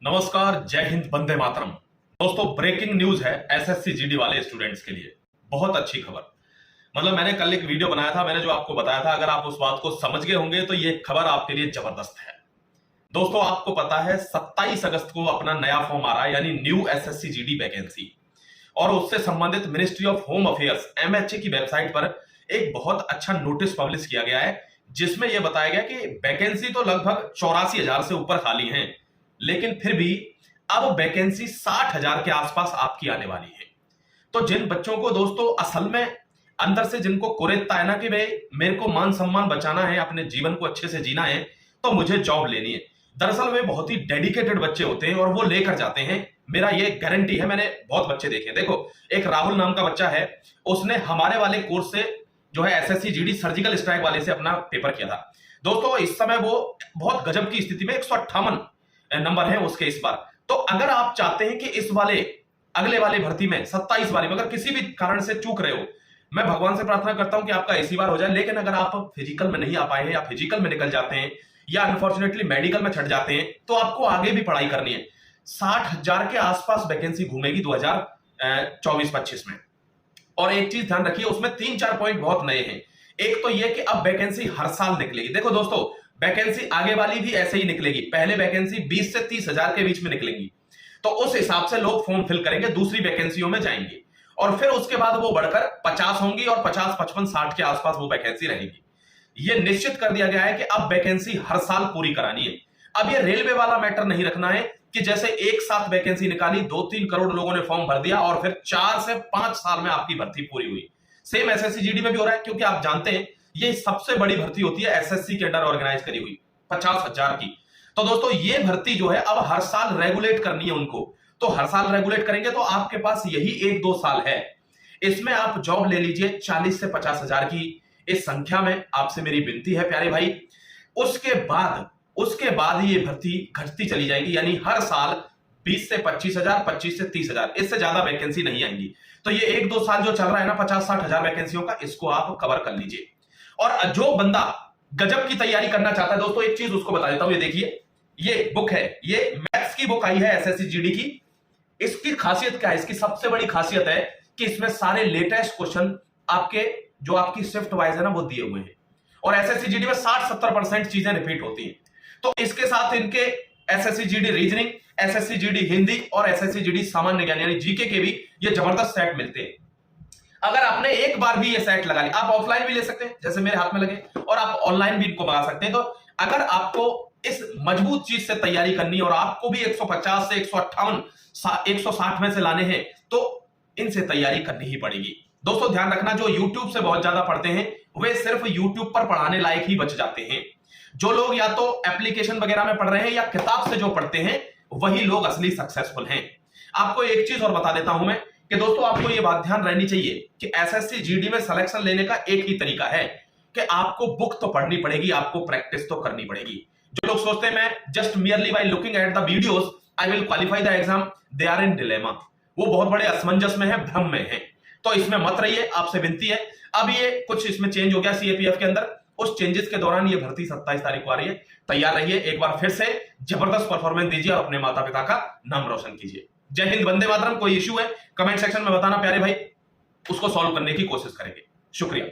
नमस्कार, जय हिंद, वंदे मातरम। दोस्तों, ब्रेकिंग न्यूज है एसएससी जीडी वाले स्टूडेंट्स के लिए। बहुत अच्छी खबर। मतलब मैंने कल एक वीडियो बनाया था, मैंने जो आपको बताया था, अगर आप उस बात को समझ गए होंगे तो ये खबर आपके लिए जबरदस्त है। दोस्तों, आपको पता है 27 अगस्त को अपना नया फॉर्म आ रहा है, यानी न्यू एसएससी जीडी वैकेंसी, और उससे संबंधित ministry of home affairs MHA की वेबसाइट पर एक बहुत अच्छा नोटिस पब्लिश किया गया है, जिसमें यह बताया गया कि वैकेंसी तो लगभग 84,000 से ऊपर खाली है, लेकिन फिर भी अब वैकेंसी 60,000 के आसपास आपकी आने वाली है। तो जिन बच्चों को दोस्तों असल में अंदर से जिनको कुरेदता है ना कि भाई मेरे को मान सम्मान बचाना है, अपने जीवन को अच्छे से जीना है, तो मुझे जॉब लेनी है, दरअसल वे बहुत ही डेडिकेटेड बच्चे होते हैं और वो लेकर जाते हैं। मेरा ये गारंटी है, मैंने बहुत बच्चे देखे। देखो, एक राहुल नाम का बच्चा है, उसने हमारे वाले कोर्स से जो है एसएससी जीडी सर्जिकल स्ट्राइक वाले से अपना पेपर किया था। दोस्तों, इस समय वो बहुत गजब की स्थिति में 158 नंबर है उसके इस बार। तो अगर आप चाहते हैं कि इस वाले अगले वाले भर्ती में 27 वाले में अगर किसी भी कारण से चूक रहे हो, मैं भगवान से प्रार्थना करता हूं कि आपका इसी बार हो जाए। लेकिन अगर आप फिजिकल में नहीं आ पाए हैं या फिजिकल में निकल जाते हैं या अनफॉर्चुनेटली मेडिकल में छट जाते हैं, तो आपको आगे भी पढ़ाई करनी है। 60,000 के आसपास वैकेंसी घूमेगी 2024-25 में। और एक चीज ध्यान रखिए, उसमें 3-4 पॉइंट बहुत नए हैं। एक तो यह कि अब वैकेंसी हर साल निकलेगी। देखो दोस्तों, वैकेंसी आगे वाली भी ऐसे ही निकलेगी। पहले वैकेंसी 20 से 30,000 के बीच में निकलेंगी, तो उस हिसाब से लोग फॉर्म फिल करेंगे, दूसरी वैकेंसियों में जाएंगे, और फिर उसके बाद वो बढ़कर 50 होंगी और 50, 55, 60 के आसपास वो वैकेंसी रहेगी। ये निश्चित कर दिया गया है कि अब वैकेंसी हर साल पूरी करानी है। अब ये रेलवे वाला मैटर नहीं रखना है कि जैसे एक साथ वैकेंसी निकाली, 2-3 करोड़ लोगों ने फॉर्म भर दिया और फिर 4 से 5 साल में आपकी भर्ती पूरी हुई। सेम एसएससी जीडी में भी हो रहा है, क्योंकि आप जानते हैं ये सबसे बड़ी भर्ती होती है एसएससी के अंडर ऑर्गेनाइज करी हुई 50,000 की। तो दोस्तों, ये भर्ती जो है अब हर साल रेगुलेट करनी है उनको। तो हर साल रेगुलेट करेंगे तो आपके पास यही 1-2 साल है, इसमें आप जॉब ले लीजिए 40 से 50,000 की। इस संख्या में आपसे मेरी विनती है प्यारे भाई। उसके बाद ये भर्ती घटती चली जाएगी, यानी हर साल 20 से 25,000, 25 से 30,000, इससे ज्यादा वैकेंसी नहीं आएंगी। तो ये 1-2 साल जो चल रहा है ना 50-60,000 वैकेंसियों का, इसको आप कवर कर लीजिए। और जो बंदा गजब की तैयारी करना चाहता है दोस्तों, एक चीज उसको बता देता हूं। ये देखिए, ये बुक है, ये मैथ्स की बुक आई है एसएससी जीडी की। इसकी खासियत क्या है? इसकी सबसे बड़ी खासियत है कि इसमें सारे लेटेस्ट क्वेश्चन आपके जो आपकी शिफ्ट वाइज है ना वो दिए हुए हैं, और एसएससी जीडी में 60-70% चीजें रिपीट होती हैं। तो इसके साथ इनके SSC GD reasoning, SSC GD Hindi और एसएससी जीडी सामान्य ज्ञान यानी जीके के भी ये जबरदस्त सेट मिलते हैं। अगर आपने एक बार भी ये सेट लगा लिया, आप ऑफलाइन भी ले सकते हैं जैसे मेरे हाथ में लगे, और आप ऑनलाइन भी इनको मंगा सकते हैं। तो अगर आपको इस मजबूत चीज से तैयारी करनी है और आपको भी 150 से 158, 160 में से लाने हैं, तो इनसे तैयारी करनी ही पड़ेगी। दोस्तों, ध्यान रखना, जो YouTube से बहुत ज्यादा पढ़ते हैं वे सिर्फ YouTube पर पढ़ाने लायक ही बच जाते हैं। जो लोग या तो एप्लीकेशन वगैरह में पढ़ रहे हैं या किताब से जो पढ़ते हैं, वही लोग असली सक्सेसफुल हैं। आपको एक चीज और बता देता हूं मैं कि दोस्तों, आपको यह बात ध्यान रहनी चाहिए कि एसएससी जीडी में सिलेक्शन लेने का एक ही तरीका है कि आपको बुक तो पढ़नी पड़ेगी, आपको प्रैक्टिस तो करनी पड़ेगी। जो लोग सोचते हैं मैं just merely by looking at the videos I will qualify the exam, they are in dilemma. वो बहुत बड़े असमंजस में है, भ्रम में है। तो इसमें मत रहिए, आपसे विनती है। अब ये कुछ इसमें चेंज हो गया सीएपीएफ के अंदर, उस चेंजेस के दौरान ये भर्ती 27 तारीख को आ रही है। तैयार रहिए, एक बार फिर से जबरदस्त परफॉर्मेंस दीजिए और अपने माता पिता का नाम रोशन कीजिए। जय हिंद, वंदे मातरम। कोई इश्यू है कमेंट सेक्शन में बताना प्यारे भाई, उसको सॉल्व करने की कोशिश करेंगे। शुक्रिया।